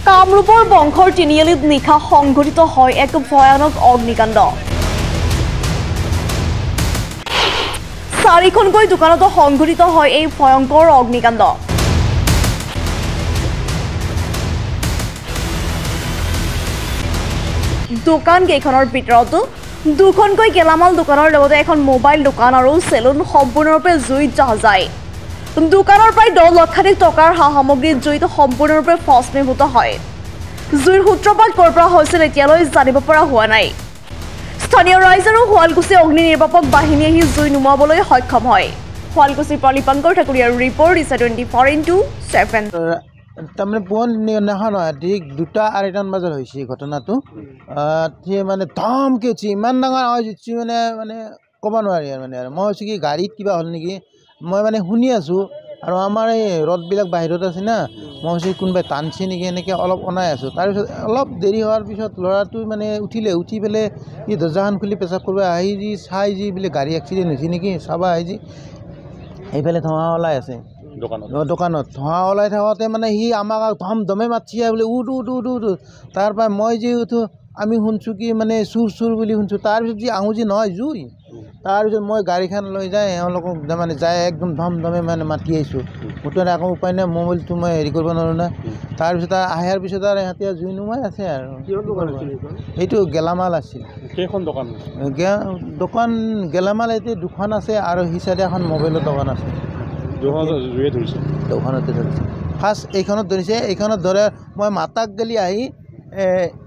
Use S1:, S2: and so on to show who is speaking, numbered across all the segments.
S1: কামৰূপৰ বংশৰ তিনিআলিত নিশা সংঘটিত হয় এক ভয়ানক অগ্নিকাণ্ড। চাৰিখনকৈ দোকানত সংঘটিত হয় এই ভয়ংকৰ অগ্নিকাণ্ড। দোকান কেইখনৰ ভিতৰত দুখনকৈ গেলামাল দোকানৰ লগতে এখন মোবাইল দোকান আৰু চেলুন সম্পূৰ্ণৰূপে জুইত জাহ যায়। দোকানৰ প্ৰায় 10 লক্ষাধিক টকাৰ সা সামগ্ৰী জুইত সম্পূৰ্ণৰূপে ভস্মীভূত হয়। জুইৰ সূত্ৰপাত ক'ৰ পৰা হৈছিল এতিয়ালৈ জানিব পৰা হোৱা নাই। স্থানীয় ৰাইজ আৰু শুৱালকুছি অগ্নি নিৰ্বাপক বাহিনী আহি জুই নুমুৱাবলৈ সক্ষম হয়। শুৱালকুছিৰ পৰা লিপাংকৰ ঠাকুৰীয়াৰ ৰিপৰ্ট ইছা 24x7।
S2: তাৰমানে পুৱন দিনাখন ঠিক 2-2:30 বজাত হৈছে ঘটনাটো। সেই মানে ধমকৈ উঠি ইমান ডাঙৰ আৱাজ উঠছি মানে ক'ব নোৱাৰি আৰু মানে মই ভাবিছোঁ কি গাড়ীত কিবা হ'ল নেকি। মই মানে শুনি আছোঁ আৰু আমাৰ এই ৰদবিলাক বাহিৰত আছে না, মই ভাবিছোঁ কোনোবাই টানছে নেকি এনেকৈ অলপ অনাই আছোঁ। তাৰপিছত অলপ দেৰি হোৱাৰ পিছত ল'ৰাটো মানে উঠি পেলাই ই দৰ্জাখন খুলি পেচাব কৰিব আহি যি চাই যি বোলে গাড়ী এক্সিডেণ্ট হৈছে নেকি চাব আহি যি এইফালে ধোঁৱা ওলাই আছে দোকানত ধোঁৱা ওলাই থাকোঁতে মানে সি আমাক ধমে মাতছি বোলে উঠ। তাৰপৰা মই যি উঠোঁ আমি শুনছোঁ কি মানে চুৰ বুলি শুনছোঁ। তাৰপিছত যি আহোঁ যি নহয় জুই। তাৰপিছত মই গাড়ীখন লৈ যায় এওঁলোকক মানে যাই একদম ধমে মানে মাতি আহিছোঁ। মুঠতে আকৌ উপায় নাই, মোবাইলটো মই হেৰি কৰিব নোৱাৰোঁ না। তাৰপিছত আহাৰ পিছত আৰু ইহঁতে জুই নুমাই আছে আৰু সেইটো গেলামাল আছিল।
S3: কেইখন দোকান?
S2: দোকান গেলামাল এতিয়া দুখন আছে আৰু সি চাইডে এখন মোবাইলৰ দোকান আছে। দোকানতে ধৰিছে ফাৰ্ষ্ট এইখনত ধৰিছে। এইখনত ধৰে মই মাতাক গেলি আহি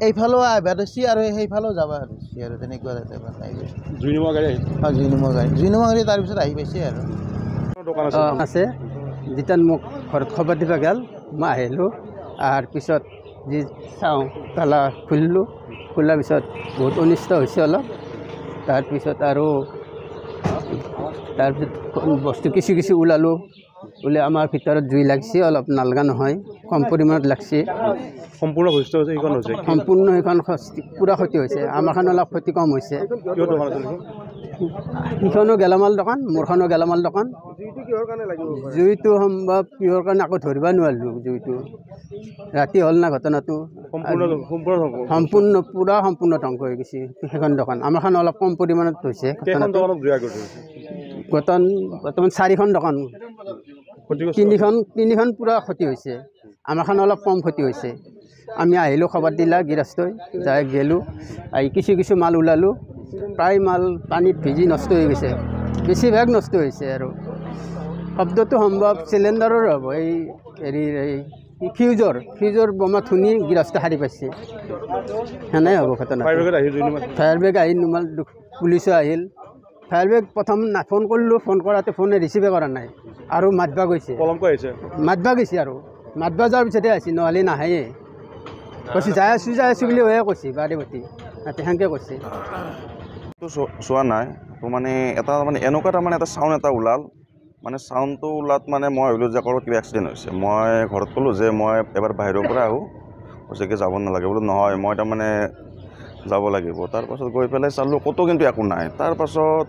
S2: এইফালেও আহিব ধৰিছে আৰু সেইফালেও যাব ধৰিছে আৰু তেনেকুৱা
S3: জুই নুমুৱা
S2: গাড়ী তাৰপিছত আহি পাইছে আৰু
S3: দোকান
S4: আছে। যেতিয়া মোক ঘৰত খবৰ দিবা গ'ল মই আহিলোঁ। আহাৰ পিছত যি চাওঁ তালা খুলিলোঁ। খোলাৰ পিছত বহুত অনিষ্ট হৈছে অলপ। তাৰপিছত বস্তু কিছু ওলালোঁ। ওলাই আমাৰ ভিতৰত জুই লাগিছে, অলপ নালগা নহয়, কম পৰিমাণত লাগিছে।
S3: সম্পূৰ্ণ ভূমিষ্ঠ হৈছে সেইখন হৈছে
S4: সম্পূৰ্ণ সেইখন পূৰা ক্ষতি হৈছে। আমাৰখন অলপ ক্ষতি কম হৈছে। সিখনো গেলামাল দোকান, মোৰখনো গেলামাল দোকান। জুইটো সম্ভৱ কিহৰ কাৰণে আকৌ ধৰিব নোৱাৰিলোঁ। জুইটো ৰাতি হ'ল না ঘটনাটো, সম্পূৰ্ণ ধ্বংস হৈ গৈছে সেইখন দোকান। আমাৰখন অলপ কম পৰিমাণত হৈছে। বৰ্তমান 4খন দোকান, তিনিখন পূৰা ক্ষতি হৈছে। আমাৰখন অলপ কম ক্ষতি হৈছে। আমি আহিলোঁ, খবৰ দিলা গৃহস্থই, যাই গ'লোঁ। আহি কিছু মাল ওলালোঁ। প্ৰায় মাল পানীত ভিজি নষ্ট হৈ গৈছে, বেছিভাগ নষ্ট হৈছে। আৰু শব্দটো সম্ভৱ চিলিণ্ডাৰৰ হ'ব, এই ফিউজৰ বোমা ধুনি গৃহস্থ সাৰি পাইছে। সেনে হ'ব ঘটনা। ফায়াৰ ব্ৰিগেড আহি নুমাল, পুলিচো আহিল। ফায়াৰ ব্ৰিগেড প্ৰথম ফোন কৰিলোঁ, ফোন কৰাতে ফোনে ৰিচিভে কৰা নাই আৰু মাতবা গৈছে আৰু মাতবা যোৱাৰ পিছতে আহিছে, নহ'লে নাহেয়ে কৈছে। যাই আছোঁ বুলি হয়ে কৈছে, বাৰে বাতি সেনেকৈ কৈছে।
S5: চোৱা নাই তো মানে এটা মানে এনেকুৱা তাৰমানে এটা চাউণ্ড এটা ওলাল। মানে চাউণ্ডটো ওলাত মানে মই ভাবিলোঁ যে ক'ৰবাত কিবা এক্সিডেণ্ট হৈছে। মই ঘৰত ক'লোঁ যে মই এবাৰ বাহিৰৰ পৰা আহোঁ, কৈছে কি যাব নালাগে। বোলো নহয় মই তাৰমানে যাব লাগিব। তাৰপাছত গৈ পেলাই চালোঁ ক'তো কিন্তু একো নাই। তাৰপাছত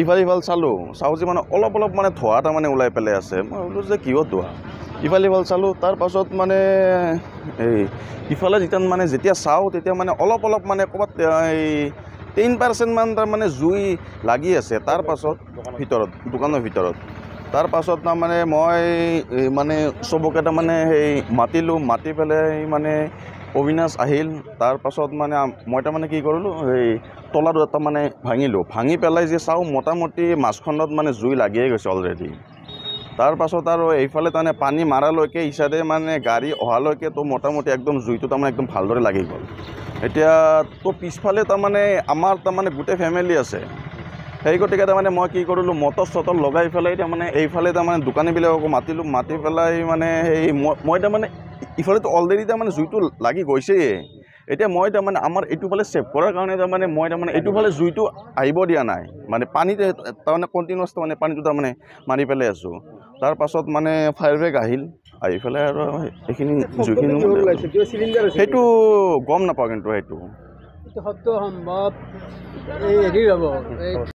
S5: এবাৰ ইফাল চাওঁ যে মানে অলপ মানে ধোঁৱা তাৰমানে ওলাই পেলাই আছে। মই ভাবিলোঁ যে কিহত ধোঁৱা, ইফাল চালোঁ। তাৰপাছত মানে ইফালে যেতিয়া চাওঁ তেতিয়া মানে অলপ মানে ক'ৰবাত 10% মান তাৰমানে জুই লাগি আছে। তাৰপাছত দোকানৰ ভিতৰত তাৰপাছত তাৰমানে মই মানে চবকে তাৰমানে মাতিলোঁ। মাতি পেলাই মানে অবিনাশ আহিল। তাৰপাছত মানে মই তাৰমানে কি কৰিলোঁ, তলাটো এটা মানে ভাঙি পেলাই যে চাওঁ মোটামুটি মাছখনত মানে জুই লাগিয়ে গৈছে অলৰেডি। তাৰপাছত আৰু এইফালে তাৰমানে পানী মাৰালৈকে ইচাদে মানে গাড়ী অহালৈকে তো মোটামুটি একদম জুইটো তাৰমানে একদম ভালদৰে লাগি গ'ল। এতিয়া তো পিছফালে তাৰমানে আমাৰ তাৰমানে গোটেই ফেমিলি আছে। সেই গতিকে তাৰমানে মই কি কৰিলোঁ, মটৰ লগাই পেলাই তাৰমানে এইফালে তাৰমানে দোকানীবিলাককো মাতিলোঁ। মাতি পেলাই মানে মই তাৰমানে ইফালেতো অলৰেডি তাৰমানে জুইটো লাগি গৈছেই। এতিয়া মই তাৰমানে আমাৰ এইটোফালে ছেভ কৰাৰ কাৰণে তাৰমানে মই তাৰমানে এইটোফালে জুইটো আহিব দিয়া নাই। মানে পানীতে তাৰমানে কণ্টিনিউৱাছ তাৰমানে পানীটো তাৰমানে মাৰি পেলাই আছোঁ। তাৰপাছত মানে ফায়াৰ ব্ৰিগেড আহি পেলাই আৰু এইখিনি জুইখিনি সেইটো গম নাপাওঁ। কিন্তু সেইটো
S4: শব্দ সম্ভৱ